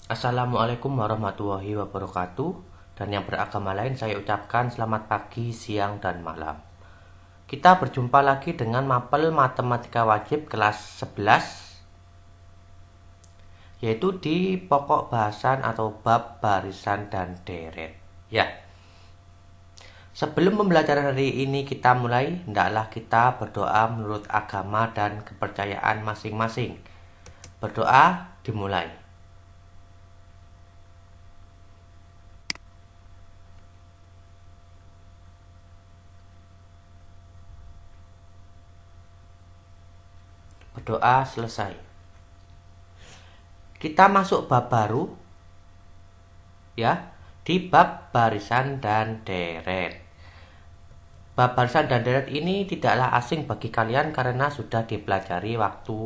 Assalamualaikum warahmatullahi wabarakatuh. Dan yang beragama lain saya ucapkan selamat pagi, siang, dan malam. Kita berjumpa lagi dengan mapel matematika wajib kelas 11, yaitu di pokok bahasan atau bab barisan dan deret. Ya, sebelum pembelajaran hari ini kita mulai, hendaklah kita berdoa menurut agama dan kepercayaan masing-masing. Berdoa dimulai. Berdoa selesai. Kita masuk bab baru, ya, di bab barisan dan deret. Bab barisan dan deret ini tidaklah asing bagi kalian karena sudah dipelajari waktu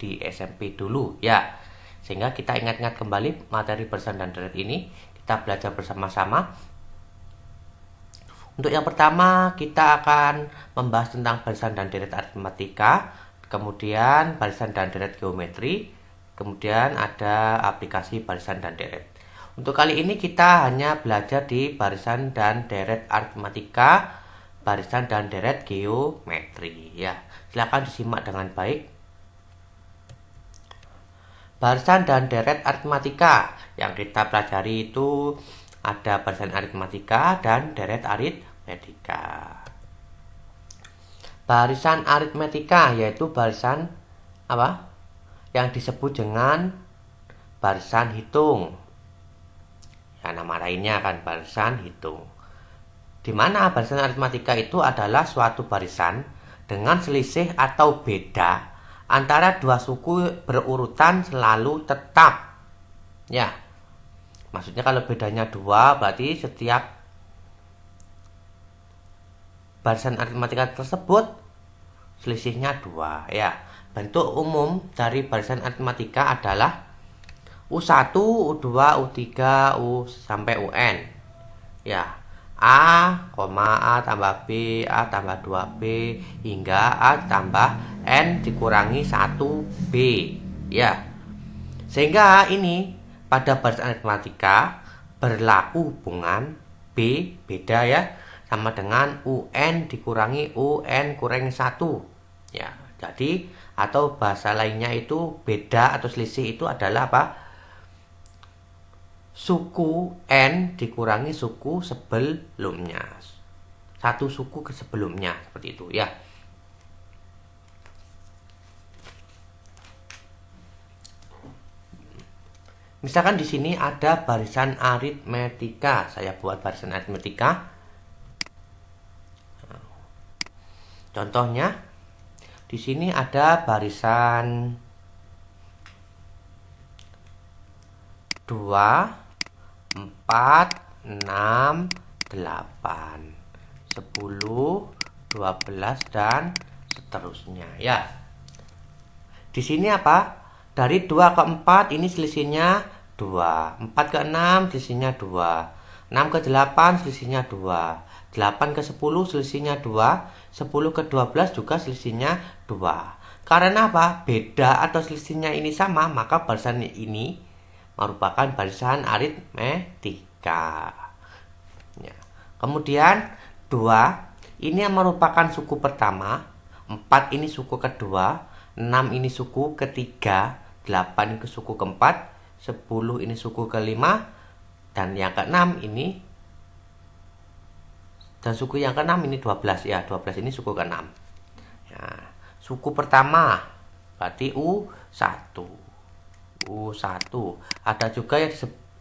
di SMP dulu, ya. Sehingga kita ingat-ingat kembali materi barisan dan deret ini, kita belajar bersama-sama. Untuk yang pertama, kita akan membahas tentang barisan dan deret aritmatika, kemudian barisan dan deret geometri, kemudian ada aplikasi barisan dan deret. Untuk kali ini kita hanya belajar di barisan dan deret aritmatika, barisan dan deret geometri, ya. Silakan disimak dengan baik. Barisan dan deret aritmatika yang kita pelajari itu ada barisan aritmatika dan deret aritmetika. Barisan aritmetika yaitu barisan apa? Yang disebut dengan barisan hitung. Ya, nama lainnya kan barisan hitung. Di mana barisan aritmatika itu adalah suatu barisan dengan selisih atau beda antara dua suku berurutan selalu tetap. Ya, maksudnya kalau bedanya dua berarti setiap barisan aritmatika tersebut selisihnya dua, ya. Bentuk umum dari barisan aritmatika adalah U1, U2, U3, U sampai UN. Ya, A, A tambah B, A tambah 2B, hingga A tambah N dikurangi 1B. Ya, sehingga ini pada barisan aritmatika berlaku hubungan B, beda ya, sama dengan UN dikurangi UN kurangi 1. Ya, jadi atau bahasa lainnya itu beda atau selisih itu adalah apa? Suku N dikurangi suku sebelumnya. Satu suku ke sebelumnya, seperti itu ya. Misalkan di sini ada barisan aritmetika. Saya buat barisan aritmetika. Contohnya di sini ada barisan 2, 4, 6, 8, 10, 12 dan seterusnya, ya. Di sini apa? Dari 2 ke 4 ini selisihnya 2, 4 ke 6 selisihnya 2, 6 ke 8 selisihnya 2, 8 ke 10 selisihnya 2, 10 ke 12 juga selisihnya 2. Karena apa? Beda atau selisihnya ini sama, maka barisan ini merupakan barisan aritmetika. Ya. Kemudian 2 ini yang merupakan suku pertama, 4 ini suku kedua, 6 ini suku ketiga, 8 ini suku keempat, 10 ini suku kelima, dan yang keenam ini, dan suku yang keenam ini 12 ya, 12 ini suku keenam. Ya, suku pertama berarti U1. U1. Ada juga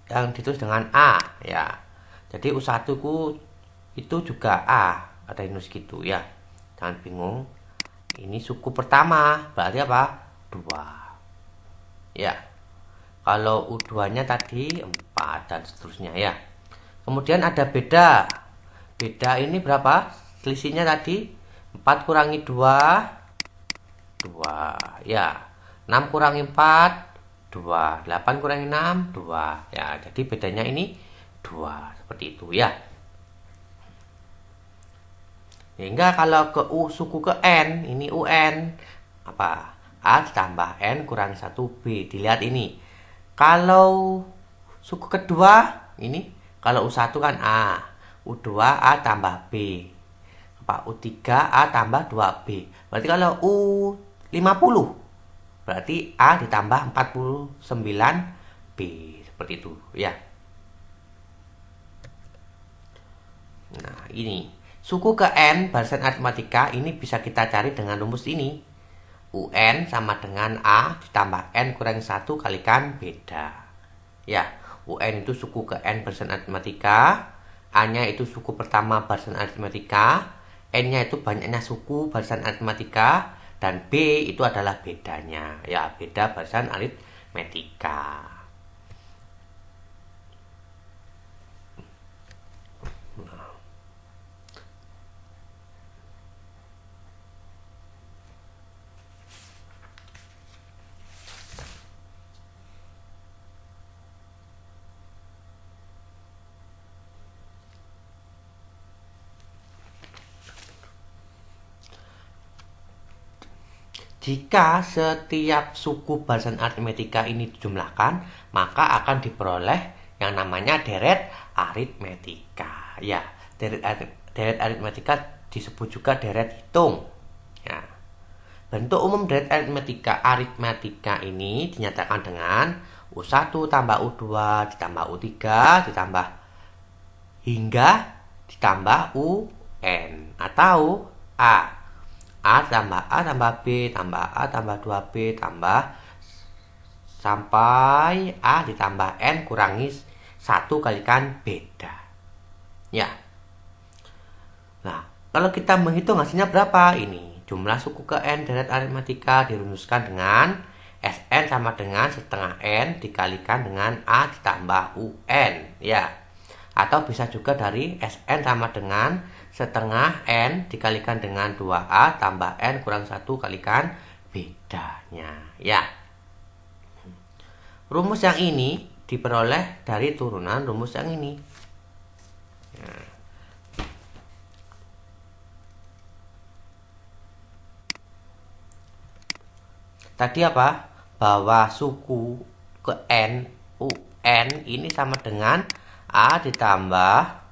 yang ditulis dengan A ya. Jadi U1 ku itu juga A. Ada yang nulis gitu ya. Jangan bingung. Ini suku pertama berarti apa? 2. Ya. Kalau U2-nya tadi 4 dan seterusnya ya. Kemudian ada beda. Beda ini berapa? Selisihnya tadi 4 kurangi 2, 2 ya. 6 kurangi 4, 2, 8 kurangi 6, 2 ya. Jadi bedanya ini 2, seperti itu ya. Sehingga kalau ke U suku ke N, ini UN apa? A ditambah N kurang 1B. Dilihat ini. Kalau suku kedua ini kalau U1 kan A, U2 A tambah B, U3 A tambah 2B. Berarti kalau U50 berarti A ditambah 49B, seperti itu ya. Nah, ini suku ke N barisan aritmatika ini bisa kita cari dengan rumus ini. UN sama dengan A ditambah N kurangi 1 kalikan beda. Ya, UN itu suku ke N barisan aritmatika, A-nya itu suku pertama barisan aritmatika, N-nya itu banyaknya suku barisan aritmatika, dan B itu adalah bedanya. Ya, beda barisan aritmatika. Jika setiap suku barisan aritmatika ini dijumlahkan, maka akan diperoleh yang namanya deret aritmatika. Ya, deret aritmatika disebut juga deret hitung. Ya. Bentuk umum deret aritmatika ini dinyatakan dengan U1 tambah U2 ditambah U3 ditambah hingga ditambah UN atau A tambah B tambah A tambah 2B tambah sampai A ditambah N kurangi 1 kalikan beda. Ya. Nah, kalau kita menghitung hasilnya berapa ini? Jumlah suku ke N deret aritmatika dirumuskan dengan Sn sama dengan setengah N dikalikan dengan A ditambah UN. Ya. Atau bisa juga dari Sn sama dengan setengah N dikalikan dengan 2A tambah N kurang 1 kalikan bedanya. Ya. Rumus yang ini diperoleh dari turunan rumus yang ini. Ya. Tadi apa? Bahwa suku ke N, UN ini sama dengan A ditambah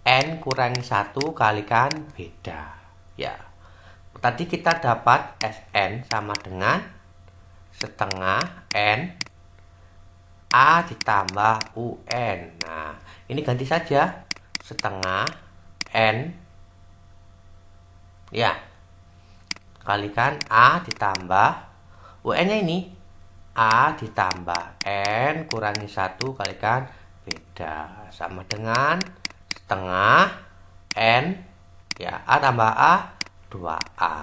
N kurangi 1 kalikan beda. Ya. Tadi kita dapat Sn sama dengan setengah N A ditambah UN. Nah, ini ganti saja setengah N ya kalikan A ditambah UN-nya ini A ditambah N kurangi 1 kalikan beda sama dengan setengah N ya A tambah A 2A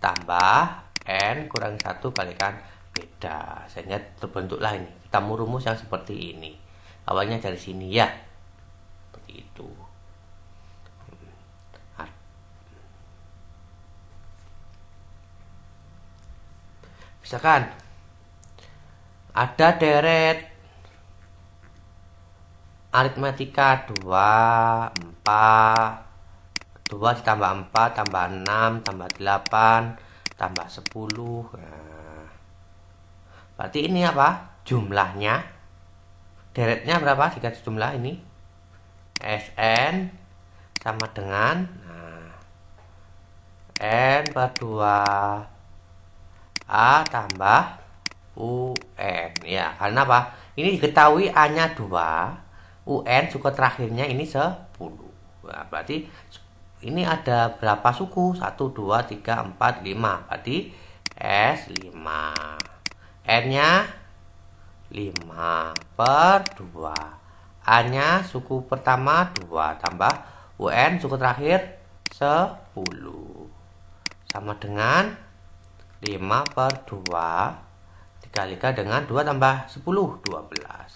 tambah N kurangi 1 kalikan beda, sehingga terbentuklah ini. Kita mau rumus yang seperti ini. Awalnya dari sini ya, seperti itu. Misalkan ada deret aritmatika 2, 4, 2 ditambah 4 tambah 6 tambah 8 tambah 10. Nah, berarti ini apa? Jumlahnya. Deretnya berapa jika jumlah ini? Sn sama dengan N per 2 A tambah UN. Ya, karena apa? Ini diketahui A-nya 2, UN suku terakhirnya ini 10. Nah, berarti ini ada berapa suku? 1, 2, 3, 4, 5. Berarti S5. N-nya 5 per 2. A-nya suku pertama 2 tambah UN suku terakhir 10. Sama dengan 5 per 2 dikalikan dengan 2 tambah 10, 12.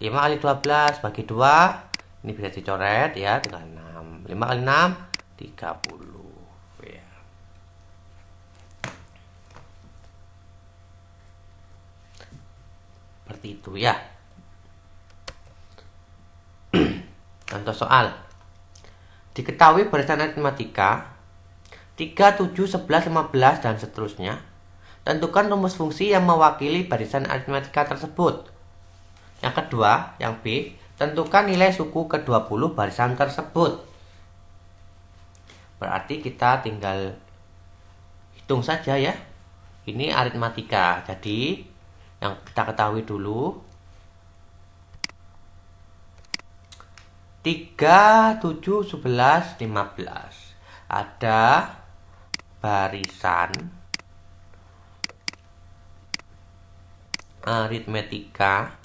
5 kali 12 bagi 2, ini bisa dicoret ya, tinggal 6. 5 kali 6, 30 ya. Seperti itu ya. Contoh soal. Diketahui barisan aritmatika 3, 7, 11, 15 dan seterusnya tentukan rumus fungsi yang mewakili barisan aritmatika tersebut. Yang kedua, yang B, tentukan nilai suku ke-20 barisan tersebut. Berarti kita tinggal hitung saja ya. Ini aritmatika. Jadi, yang kita ketahui dulu, 3, 7, 11, 15. Ada barisan aritmetika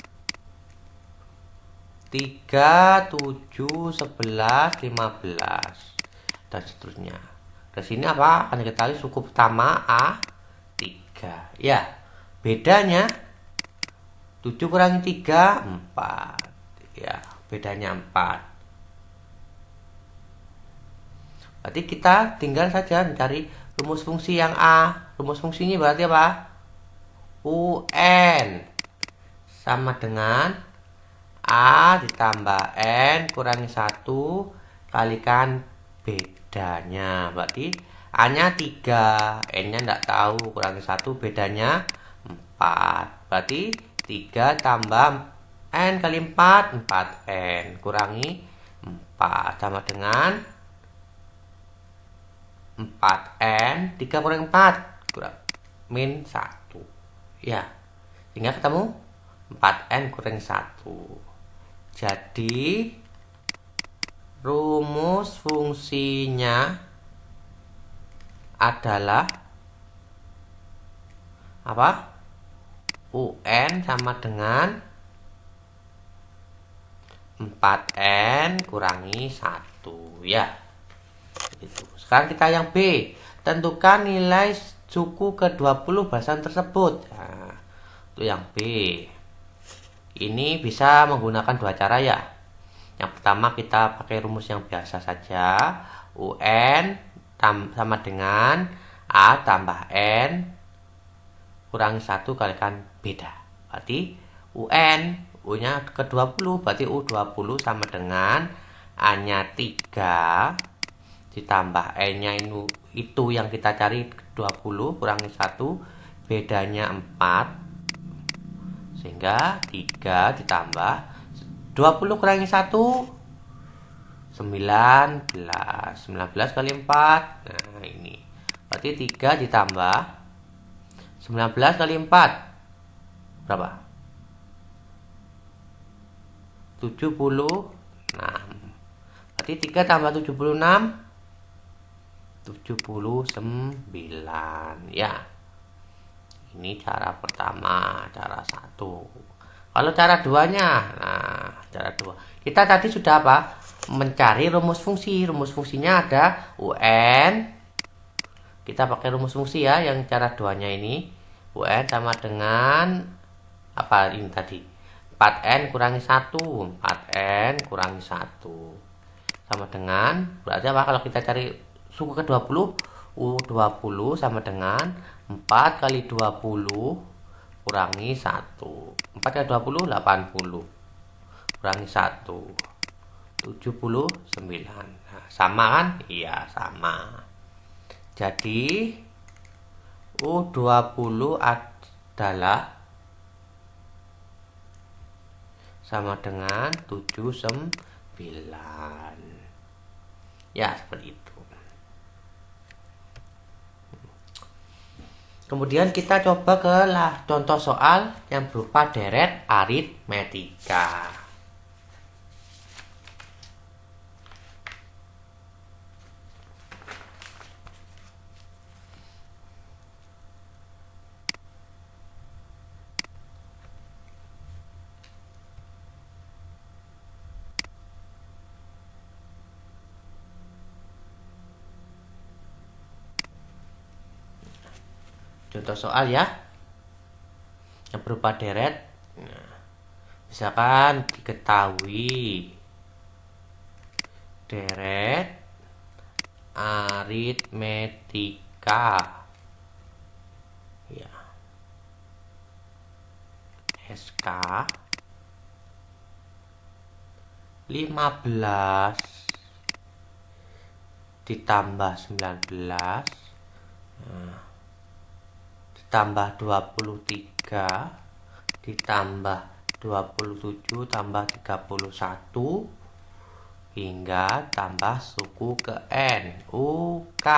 3, 7, 11, 15 dan seterusnya. Di sini apa? Akan diketahui suku pertama A 3. Ya, bedanya 7 kurangi 3 4. Ya, bedanya 4. Berarti kita tinggal saja mencari rumus fungsi yang A. Rumus fungsinya berarti apa? UN sama dengan A ditambah N kurangi 1 kalikan bedanya. Berarti A-nya 3, N-nya tidak tahu, kurangi 1 bedanya 4. Berarti 3 tambah N kali 4, 4N kurangi 4 sama dengan 4N, 3 kurangi 4 kurang min 1. Ya, sehingga ketemu 4N kurangi 1. Jadi rumus fungsinya adalah apa? UN sama dengan 4N kurangi 1 ya. Begitu. Sekarang kita yang B, tentukan nilai suku ke-20 barisan tersebut. Nah, itu yang B. Ini bisa menggunakan dua cara ya. Yang pertama kita pakai rumus yang biasa saja. UN sama dengan A tambah N kurangi 1 kalikan beda. Berarti UN, U-nya ke-20, berarti U20 sama dengan A-nya 3 ditambah N-nya itu yang kita cari 20 kurangi 1 bedanya 4, sehingga 3 ditambah 20 kurangi 1 19 kali 4. Nah ini berarti 3 ditambah 19 kali 4 berapa? 76. Berarti 3 tambah 76 79 ya. Ini cara pertama, cara 1. Kalau cara 2-nya, nah cara 2 kita tadi sudah apa? Mencari rumus fungsi. Rumus fungsinya ada UN. Kita pakai rumus fungsi ya, yang cara 2-nya ini. UN sama dengan apa ini tadi? 4N kurangi 1, 4N kurangi 1 sama dengan, berarti apa kalau kita cari suku ke-20? U20 sama dengan 4 kali 20 kurangi 1. 4 kali 20 80 kurangi 1 79. Nah, sama kan? Iya, sama. Jadi U20 adalah sama dengan 79. Ya, seperti itu. Kemudian kita coba ke contoh soal yang berupa deret aritmetika. Contoh soal ya, yang berupa deret. Nah, misalkan diketahui deret aritmetika ya, SK 15 ditambah 19 tambah 23 ditambah 27 tambah 31 hingga tambah suku ke N, UK.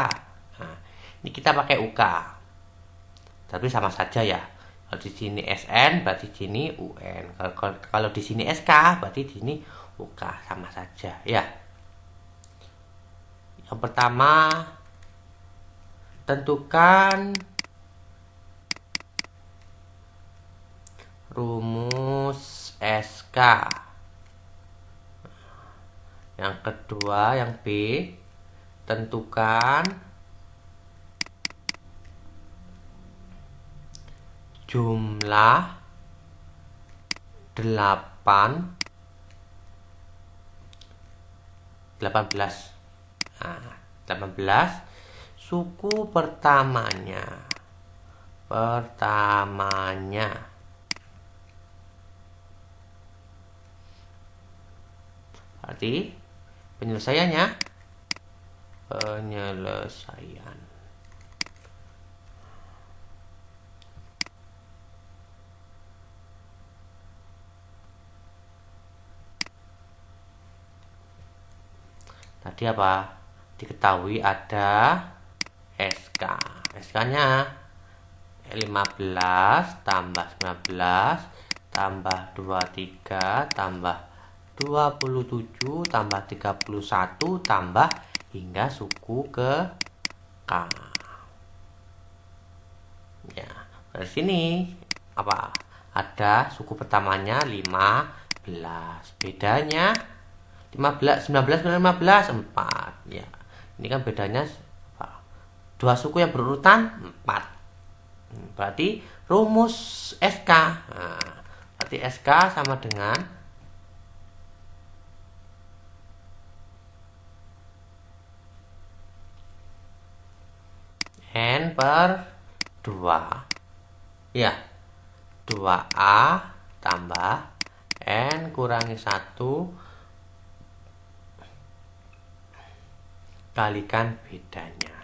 Nah, ini kita pakai UK. Tapi sama saja ya. Kalau di sini SN berarti di sini UN. Kalau di sini SK berarti di sini UK, sama saja ya. Yang pertama, tentukan rumus SK. Yang kedua, yang B, tentukan jumlah 18 suku pertamanya. Berarti penyelesaian. Tadi apa? Diketahui ada SK. SK-nya 15 tambah 19 tambah 23 tambah 27 tambah 31 tambah hingga suku ke K. Ya, dari sini apa? Ada suku pertamanya 15. Bedanya 19 kali 15 4. Ya. Ini kan bedanya dua suku yang berurutan 4. Berarti rumus SK. Nah, berarti SK sama dengan N per 2. Ya. 2A tambah N kurangi 1 kalikan bedanya.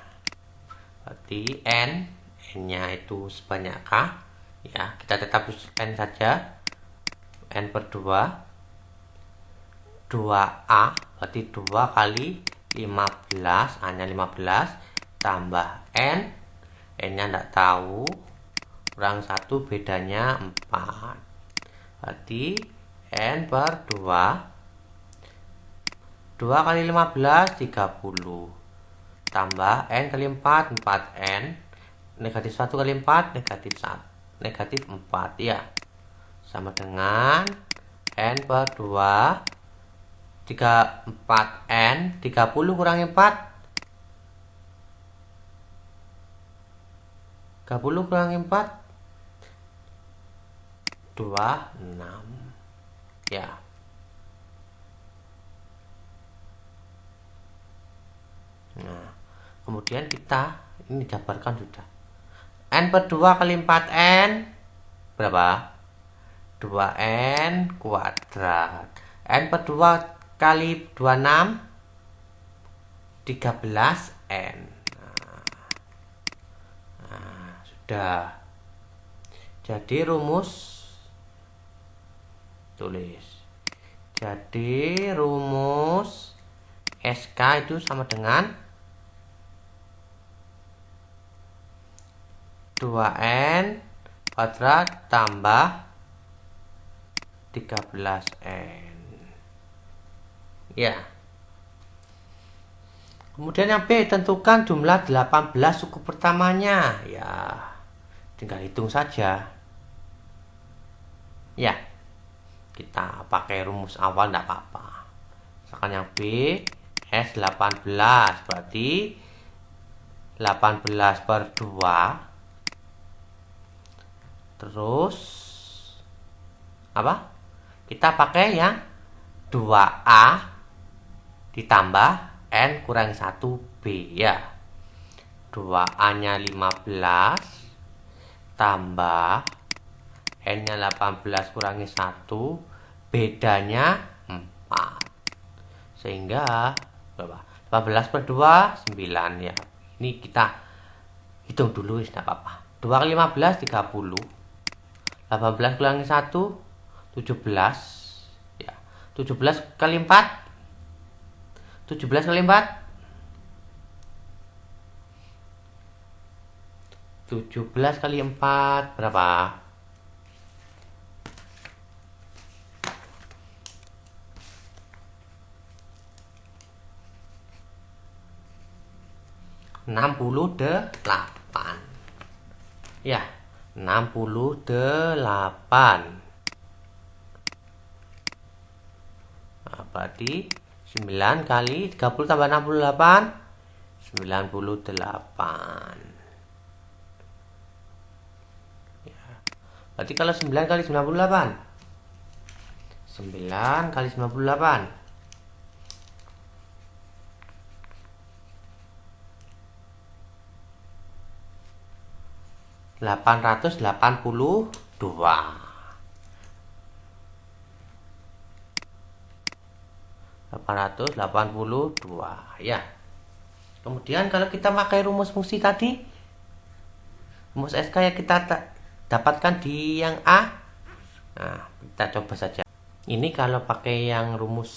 Berarti N-nya itu sebanyak K. Ya, kita tetap N saja. N per 2. 2A berarti 2 kali 15, A-nya 15 tambah N. N-nya tidak tahu. Kurang 1 bedanya 4. Berarti N per 2. 2 kali 15 30 tambah N kali 4 4N, negatif 1 kali 4 negatif 1 negatif 4 ya, sama dengan N per 2 34N 30 kurangi 4 30 kurangi 4 26 ya. Nah, kemudian kita ini jabarkan sudah. N per 2 kali 4N berapa? 2N kuadrat. N per 2 kali 26 13N. Nah, sudah. Jadi rumus tulis. Jadi rumus SK itu sama dengan 2N kuadrat tambah 13N. Ya. Kemudian yang B, tentukan jumlah 18 suku pertamanya. Ya, tinggal hitung saja. Ya, kita pakai rumus awal tidak apa-apa. Misalkan yang B, S18 berarti 18 per 2. Terus apa? Kita pakai yang 2A ditambah N kurang 1B ya. 2A-nya 15 tambah N-nya 18 kurangi 1, bedanya 4. Sehingga berapa? 18 per 2 9 ya. Ini kita hitung dulu, tidak apa-apa. 2 kali 15, 30. 18 kurangi 1, 17. Ya. 17 kali 4, 17 kali 4, 17 kali 4 berapa? 68. Ya, 68. Nah, berarti 9 kali 30 tambah 68, 98. Ya. Berarti kalau 9 kali 98, 9 kali 98, 882. 882 ya. Kemudian kalau kita pakai rumus fungsi tadi, rumus SK yang kita dapatkan di yang A, nah kita coba saja. Ini kalau pakai yang rumus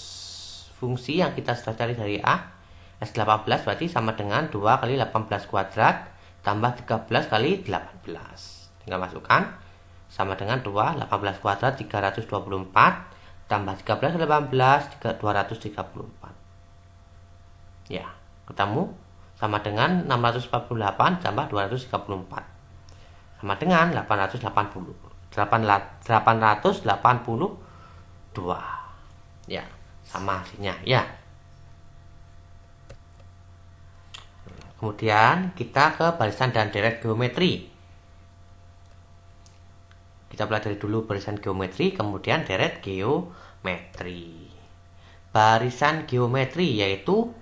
fungsi yang kita sudah cari dari A, S18 berarti sama dengan 2 kali 18 kuadrat tambah 13 kali 18. Tinggal masukkan, sama dengan 2, 18 kuadrat 324 tambah 13 kali 18, 234. Ya, ketemu sama dengan 648 tambah 234 sama dengan 882 ya, sama hasilnya ya. Kemudian kita ke barisan dan deret geometri. Kita pelajari dulu barisan geometri, kemudian deret geometri. Barisan geometri yaitu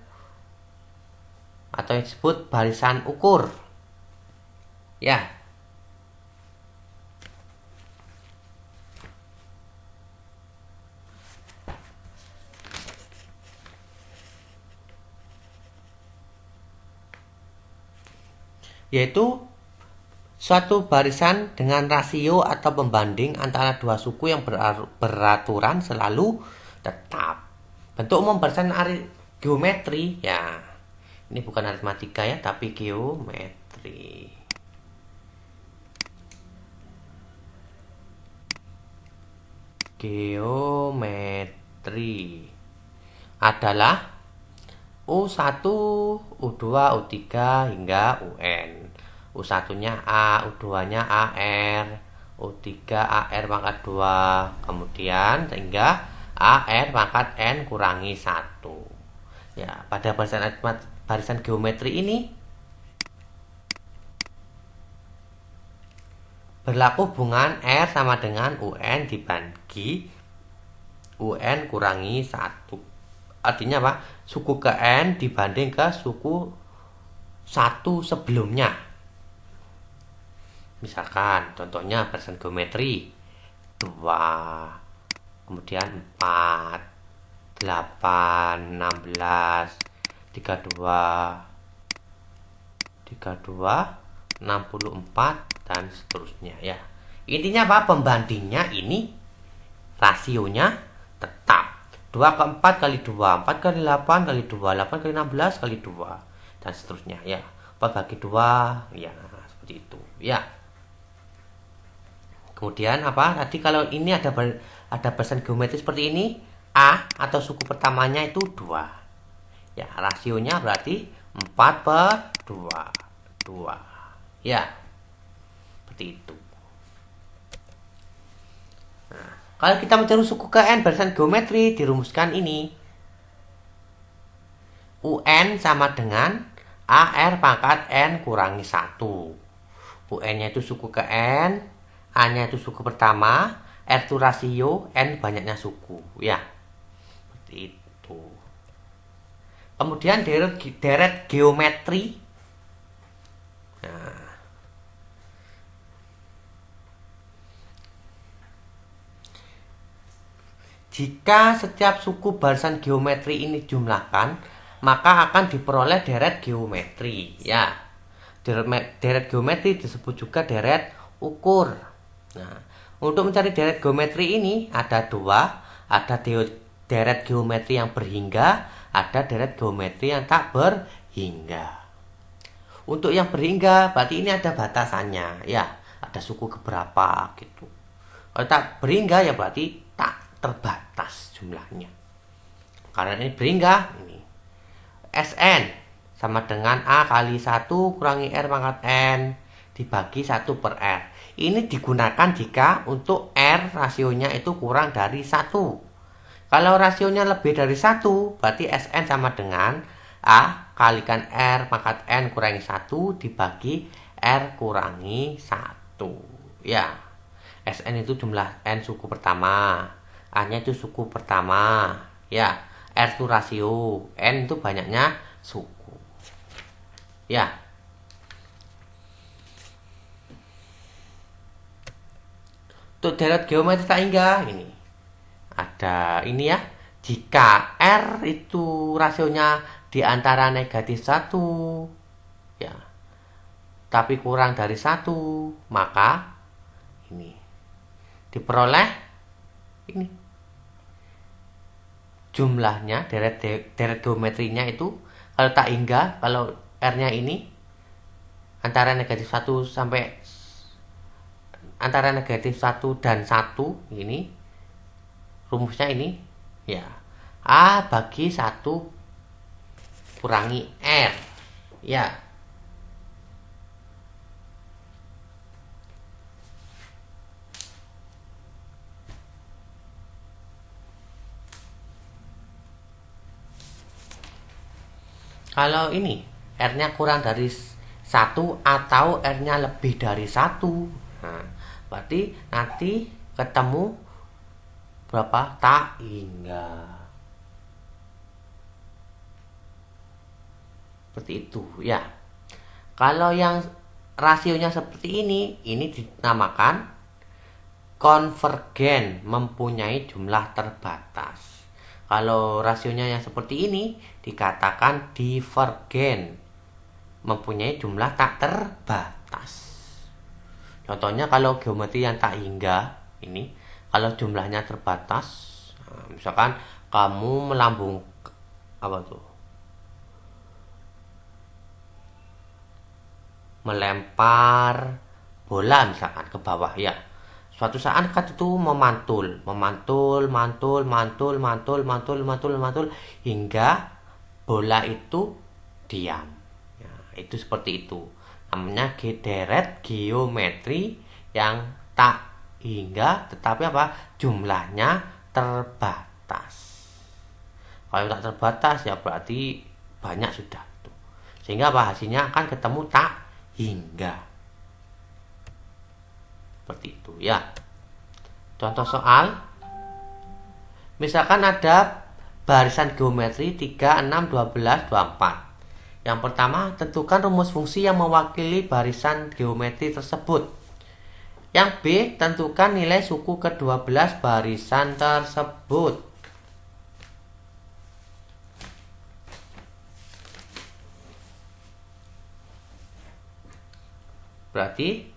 atau yang disebut barisan ukur. Ya. Yaitu suatu barisan dengan rasio atau pembanding antara dua suku yang beraturan selalu tetap. Bentuk umum barisan geometri ya. Ini bukan aritmatika ya, tapi geometri. Geometri adalah U1, U2, U3 hingga UN. U1-nya A, U2-nya AR, U3 AR pangkat 2, kemudian hingga AR pangkat N kurangi 1. Ya, pada barisan geometri ini berlaku hubungan R sama dengan UN dibagi UN kurangi 1. Artinya apa? Suku ke N dibanding ke suku 1 sebelumnya. Misalkan contohnya barisan geometri 2, kemudian 4, 8, 16, 32, 64 dan seterusnya ya. Intinya apa? Pembandingnya ini rasionya tetap 2 ke 4 kali 2, 4 kali 8 kali 2, 8 kali 16 kali 2 dan seterusnya ya. 4 bagi 2 ya, seperti itu ya. Kemudian apa? Tadi kalau ini ada barisan geometri seperti ini, A atau suku pertamanya itu 2. Ya, rasionya berarti 4 per 2. Ya. Seperti itu. Nah, kalau kita mencari suku ke N barisan geometri, dirumuskan ini. UN sama dengan AR pangkat N kurangi 1. UN-nya itu suku ke N, A-nya itu suku pertama, R itu rasio, N banyaknya suku. Ya, seperti itu. Kemudian deret geometri. Nah, jika setiap suku barisan geometri ini jumlahkan, maka akan diperoleh deret geometri. Ya, Deret geometri disebut juga deret ukur. Nah, untuk mencari deret geometri ini ada dua, ada deret geometri yang berhingga, ada deret geometri yang tak berhingga. Untuk yang berhingga berarti ini ada batasannya, ya, ada suku keberapa gitu. Kalau tak berhingga ya berarti tak terbatas jumlahnya. Karena ini berhingga, ini Sn sama dengan A kali 1 kurangi R pangkat N dibagi 1 per R. Ini digunakan jika untuk R rasionya itu kurang dari 1. Kalau rasionya lebih dari 1, berarti Sn sama dengan A kalikan R pangkat N kurangi 1 dibagi R kurangi 1. Ya, Sn itu jumlah N suku pertama, A-nya itu suku pertama. Ya, R itu rasio, N itu banyaknya suku. Ya. Untuk deret geometri tak hingga ini ada ini ya. Jika R itu rasionya di antara negatif 1 ya, tapi kurang dari 1, maka ini diperoleh ini jumlahnya, deret geometrinya itu kalau tak hingga, kalau R-nya ini antara negatif 1 sampai antara negatif 1 dan 1, ini rumusnya ini ya, A bagi 1 kurangi R. Ya. Kalau ini R-nya kurang dari 1 atau R-nya lebih dari 1, nah, berarti nanti ketemu berapa? Tak hingga. Seperti itu ya. Kalau yang rasionya seperti ini dinamakan konvergen, mempunyai jumlah terbatas. Kalau rasionya yang seperti ini dikatakan divergen, mempunyai jumlah tak terbatas. Contohnya kalau geometri yang tak hingga ini, kalau jumlahnya terbatas, misalkan kamu melambung apa tuh? Melempar bola misalkan ke bawah ya. Suatu saat kan itu memantul hingga bola itu diam. Ya, itu seperti itu. Namanya deret geometri yang tak hingga tetapi apa? Jumlahnya terbatas. Kalau tak terbatas ya berarti banyak sudah. Sehingga apa? Hasilnya akan ketemu tak hingga. Seperti itu ya. Contoh soal, misalkan ada barisan geometri 3, 6, 12, 24. Yang pertama, tentukan rumus fungsi yang mewakili barisan geometri tersebut. Yang B, tentukan nilai suku ke-12 barisan tersebut. Berarti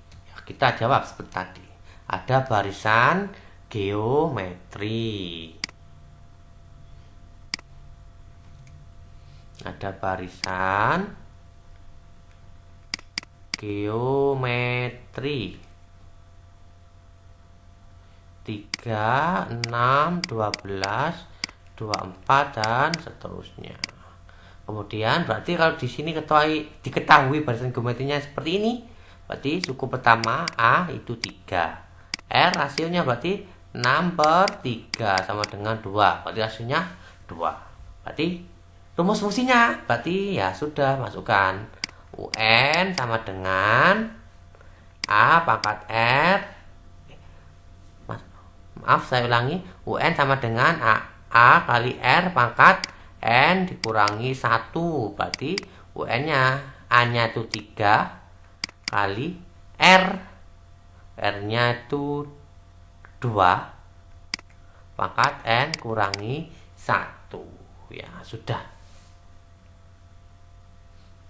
kita jawab seperti tadi. Ada barisan geometri. Ada barisan geometri 3, 6, 12, 24 dan seterusnya. Kemudian berarti kalau di sini diketahui barisan geometrinya seperti ini, berarti suku pertama A itu 3. R rasionya berarti 6 per 3 sama dengan 2. Berarti rasionya 2. Berarti rumus fungsinya berarti ya sudah, masukkan UN sama dengan A pangkat R. Maaf, saya ulangi. UN sama dengan A kali R pangkat N dikurangi 1. Berarti UN-nya, A-nya itu 3 kali R. R-nya itu 2 pangkat N kurangi 1. Ya, sudah.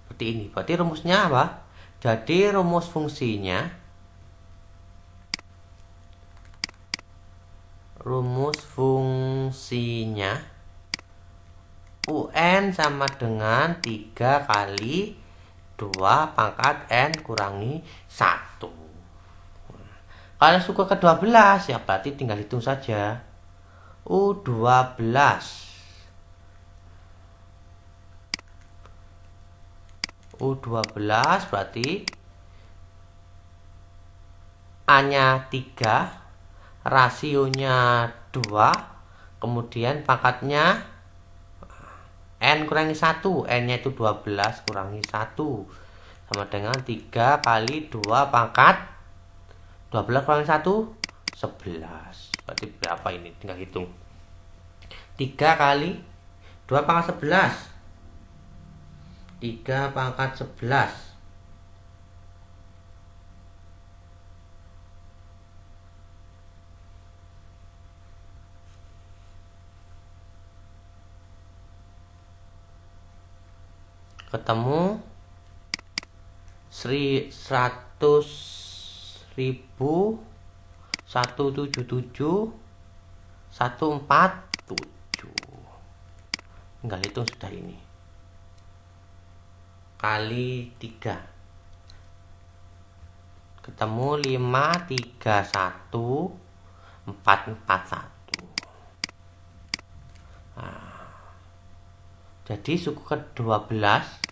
Seperti ini. Berarti rumusnya apa? Jadi rumus fungsinya UN sama dengan 3 kali 2 pangkat N kurangi 1. Kalau suku ke-12 ya berarti tinggal hitung saja. U12 berarti A-nya 3, rasionya 2, kemudian pangkatnya N kurangi 1, N-nya itu 12 kurangi 1 sama dengan 3 kali 2 pangkat 12 kurangi 1, 11. Berarti berapa ini? Tinggal hitung. 3 kali 2 pangkat 11. 3 pangkat 11. Ketemu 100.177 147. Tinggal hitung sudah ini. Kali 3. Ketemu 531.441. Nah, jadi suku ke-12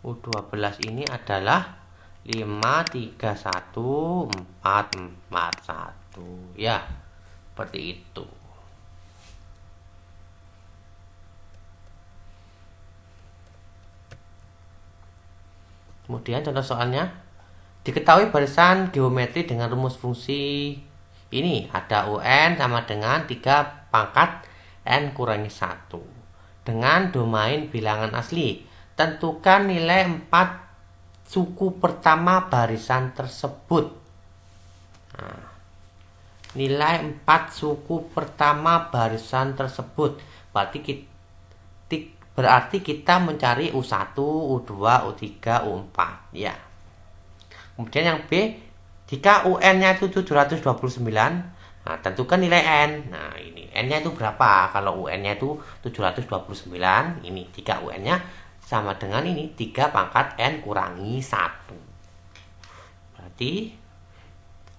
U12 ini adalah 531.441. Ya, seperti itu. Kemudian contoh soalnya, diketahui barisan geometri dengan rumus fungsi ini. Ada UN sama dengan 3 pangkat N kurangi 1 dengan domain bilangan asli. Tentukan nilai 4 suku pertama barisan tersebut. Nah, nilai 4 suku pertama barisan tersebut berarti kita mencari U1, U2, U3, U4 ya. Kemudian yang B, jika UN-nya itu 729, nah tentukan nilai N. Nah, ini N-nya itu berapa? Kalau UN-nya itu 729, ini jika UN-nya sama dengan ini 3 pangkat N kurangi 1. Berarti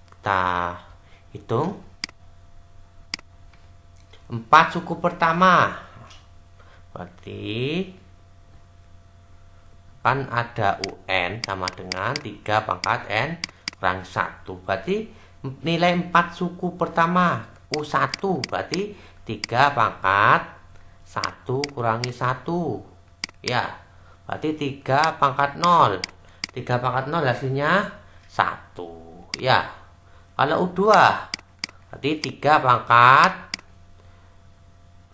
kita hitung 4 suku pertama. Berarti kan ada UN sama dengan 3 pangkat N kurangi 1. Berarti nilai 4 suku pertama U1 berarti 3 pangkat 1 kurangi 1. Ya, berarti 3 pangkat 0. 3 pangkat 0 hasilnya 1. Ya, kalau U2 berarti 3 pangkat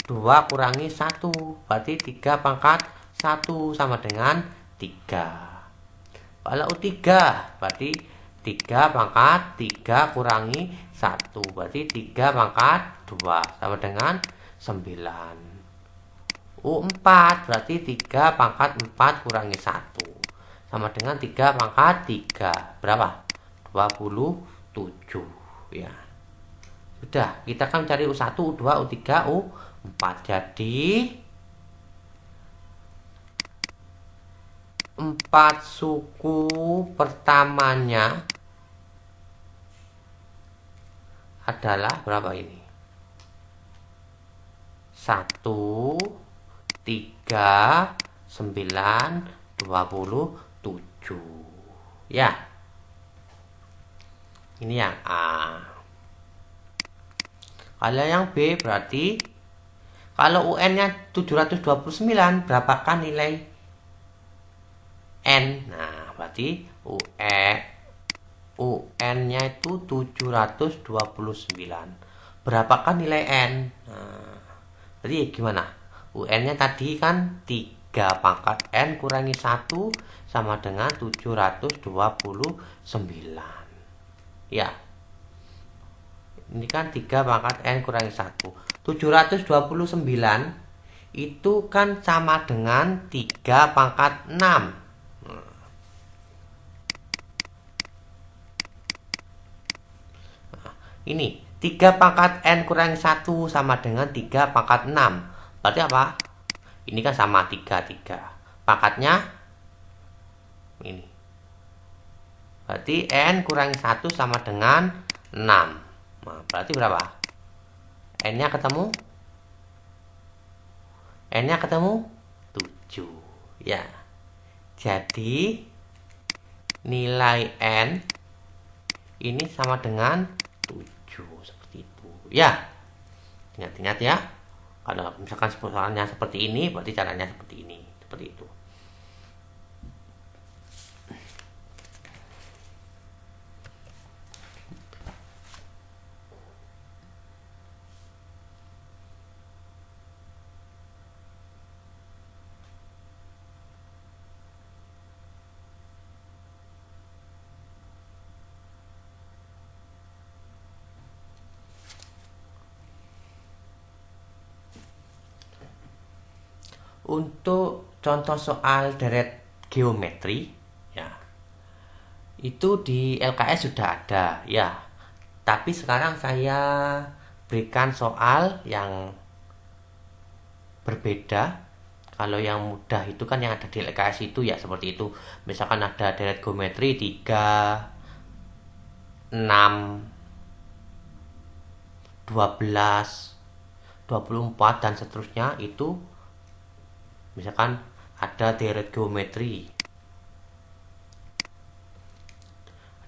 2 kurangi 1. Berarti 3 pangkat 1 sama dengan 3. Kalau U3 berarti 3 pangkat 3 kurangi 1. Berarti 3 pangkat 2 sama dengan 9. U4 berarti 3 pangkat 4 kurangi 1 sama dengan 3 pangkat 3. Berapa? 27 ya. Sudah, kita akan mencari U1, U2, U3, U4. Jadi 4 suku pertamanya adalah berapa ini? 1, 3, 9, 27 ya. Ini yang A. Kalau yang B berarti kalau UN nya 729 berapakah nilai N? Nah berarti UN nya itu 729. Berapakah nilai N? Nah, berarti gimana? UN-nya tadi kan 3 pangkat N kurangi 1 sama dengan 729. Ya. Ini kan 3 pangkat N kurangi 1. 729 itu kan sama dengan 3 pangkat 6. ini 3 pangkat N kurangi 1 sama dengan 3 pangkat 6. Berarti apa? Ini kan sama 3. Pangkatnya ini. Berarti N kurangi 1 sama dengan 6. Nah, berarti berapa? N-nya ketemu? N-nya ketemu 7. Ya. Jadi nilai N ini sama dengan 7. Seperti itu. Ya. Ingat-ingat ya. Kalau misalkan soalnya seperti ini, berarti caranya seperti ini. Seperti itu. Untuk contoh soal deret geometri, ya, itu di LKS sudah ada, ya. Tapi sekarang saya berikan soal yang berbeda. Kalau yang mudah itu kan yang ada di LKS itu ya seperti itu. Misalkan ada deret geometri 3, 6, 12, 24 dan seterusnya itu. Misalkan ada deret geometri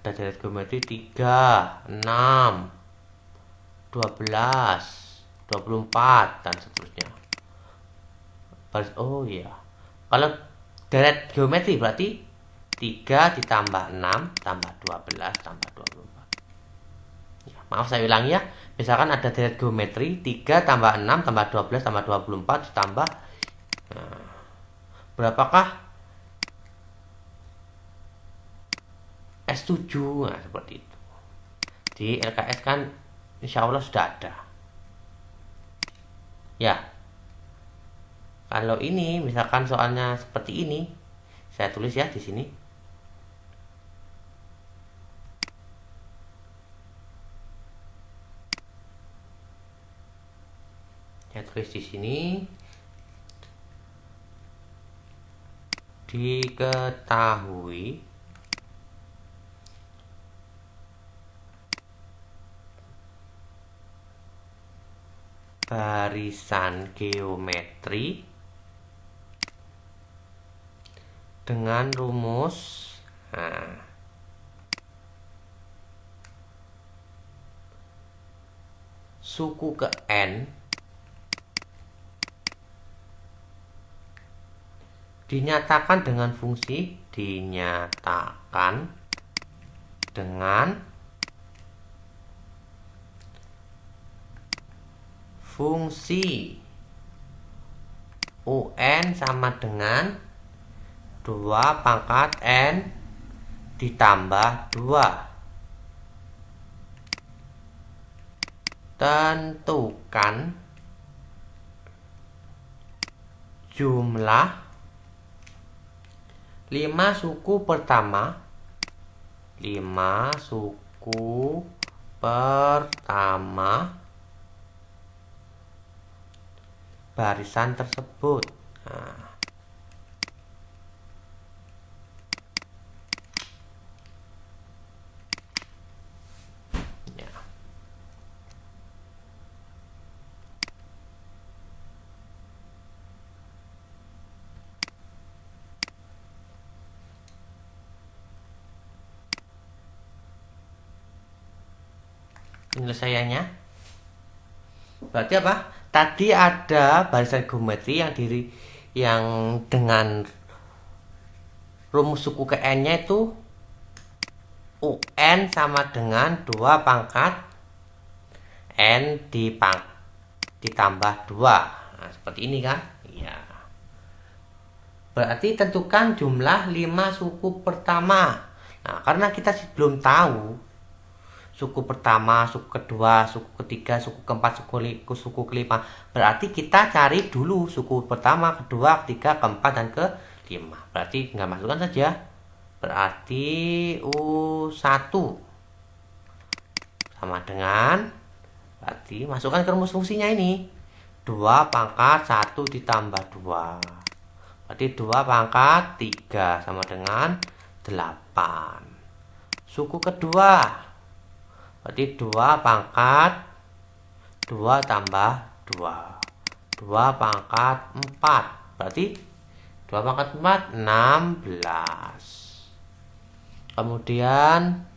3, 6, 12, 24 dan seterusnya. Oh iya, kalau deret geometri berarti 3 ditambah 6 tambah 12 tambah 24. Ya, maaf saya ulangi ya. Misalkan ada deret geometri 3 tambah 6 tambah 12 tambah 24 ditambah, nah, berapakah S7? Nah, seperti itu. Di LKS kan insya Allah sudah ada. Ya. Kalau ini misalkan soalnya seperti ini, saya tulis ya di sini. Saya tulis di sini. Diketahui barisan geometri dengan rumus, nah, suku ke N dinyatakan dengan fungsi UN sama dengan 2 pangkat N ditambah 2. Tentukan jumlah 5 suku pertama barisan tersebut. Nah, ya. Penyelesaiannya berarti apa? Tadi ada barisan geometri yang dengan rumus suku ke N-nya itu UN sama dengan 2 pangkat N ditambah 2. Nah, seperti ini kan? Iya. Berarti tentukan jumlah 5 suku pertama. Nah, karena kita belum tahu suku pertama, suku kedua, suku ketiga, suku keempat, suku kelima, berarti kita cari dulu suku pertama, kedua, ketiga, keempat, dan kelima. Berarti tinggal masukkan saja. Berarti U1 sama dengan, berarti masukkan ke rumus fungsinya ini, 2 pangkat 1 ditambah 2, berarti 2 pangkat 3 sama dengan 8. Suku kedua, berarti 2 pangkat 2 tambah 2, 2 pangkat 4, berarti 2 pangkat 4, 16. Kemudian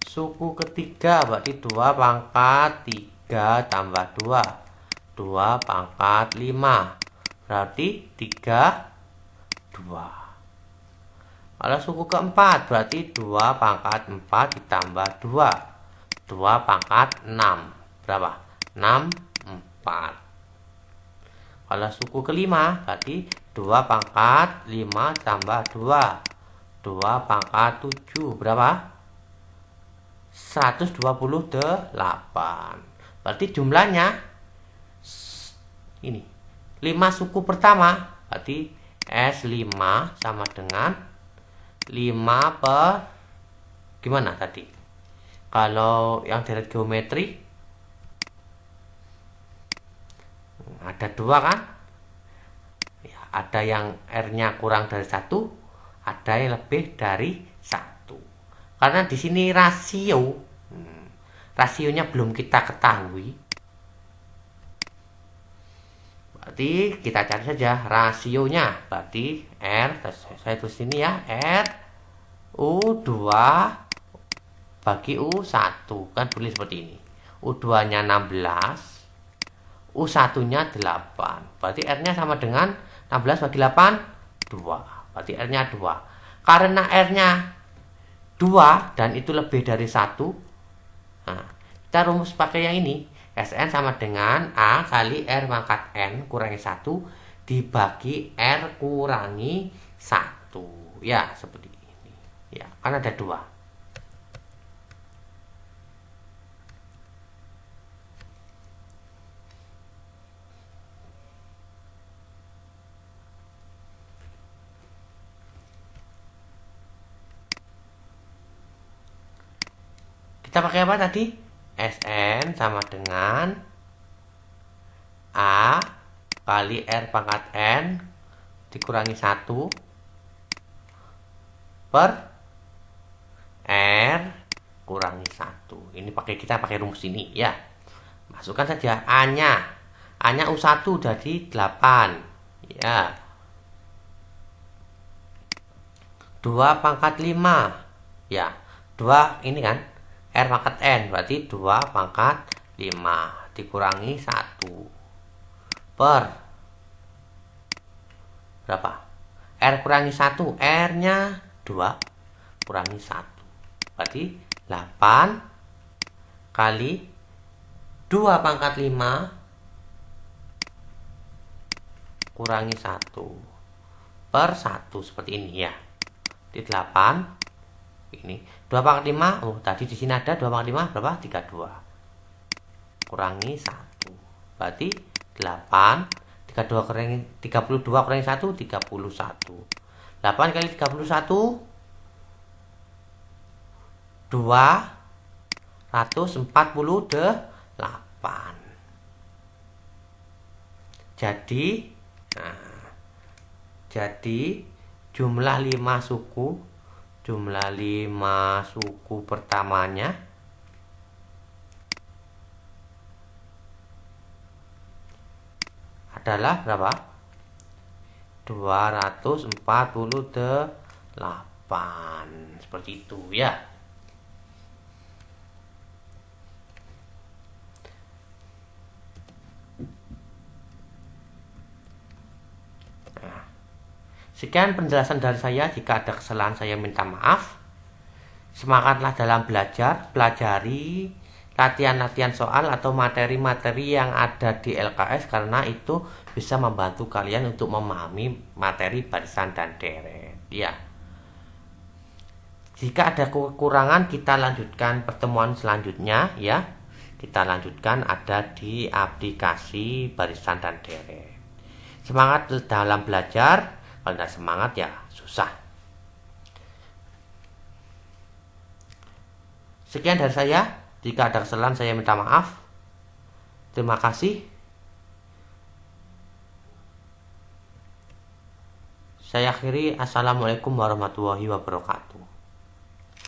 suku ketiga, berarti 2 pangkat 3 tambah 2, 2 pangkat 5, berarti 3, 2. Kalau suku keempat, berarti 2 pangkat 4 ditambah 2, 2 pangkat 6, berapa? 6, 4. Kalau suku kelima, berarti 2 pangkat 5 tambah 2, 2 pangkat 7, berapa? 128. Berarti jumlahnya ini 5 suku pertama, berarti S5 sama dengan 5 per gimana tadi? Kalau yang deret geometri ada 2 kan? Ya, ada yang R-nya kurang dari 1, ada yang lebih dari 1. Karena di sini rasionya belum kita ketahui, berarti kita cari saja rasionya. Berarti R, saya tulis ini ya, R U2 bagi U1, kan boleh seperti ini. U2 nya 16, U1 nya 8, berarti R nya sama dengan 16 bagi 8, 2, berarti R nya 2. Karena R nya 2 dan itu lebih dari 1, nah, kita rumus pakai yang ini, Sn sama dengan A kali R pangkat N kurangi 1 dibagi R kurangi 1, ya seperti ini ya, kan ada 2. Kita pakai apa tadi? Sn sama dengan A kali R pangkat N dikurangi 1 per R kurangi 1. Ini kita pakai rumus ini ya. Masukkan saja A-nya. A-nya U1 jadi 8. Ya. 2 pangkat 5. Ya. 2 ini kan R pangkat N, berarti 2 pangkat 5 dikurangi 1 per berapa? R kurangi 1, R nya 2 kurangi 1, berarti 8 kali 2 pangkat 5 kurangi 1 per 1, seperti ini ya. Di 8 ini 2 pangkat 5, oh tadi di sini ada 2 pangkat 5 berapa? 32 kurangi 1, berarti 8 32 kurangi 1 31. 8 kali 31 248. Jadi jumlah 5 suku pertamanya adalah berapa? 248, seperti itu ya. Sekian penjelasan dari saya. Jika ada kesalahan saya minta maaf. Semangatlah dalam belajar. Pelajari latihan-latihan soal atau materi-materi yang ada di LKS, karena itu bisa membantu kalian untuk memahami materi barisan dan deret ya. Jika ada kekurangan, kita lanjutkan pertemuan selanjutnya ya. Kita lanjutkan ada di aplikasi barisan dan deret. Semangat dalam belajar. Kalau tidak semangat ya susah. Sekian dari saya. Jika ada kesalahan saya minta maaf. Terima kasih. Saya akhiri. Assalamualaikum warahmatullahi wabarakatuh.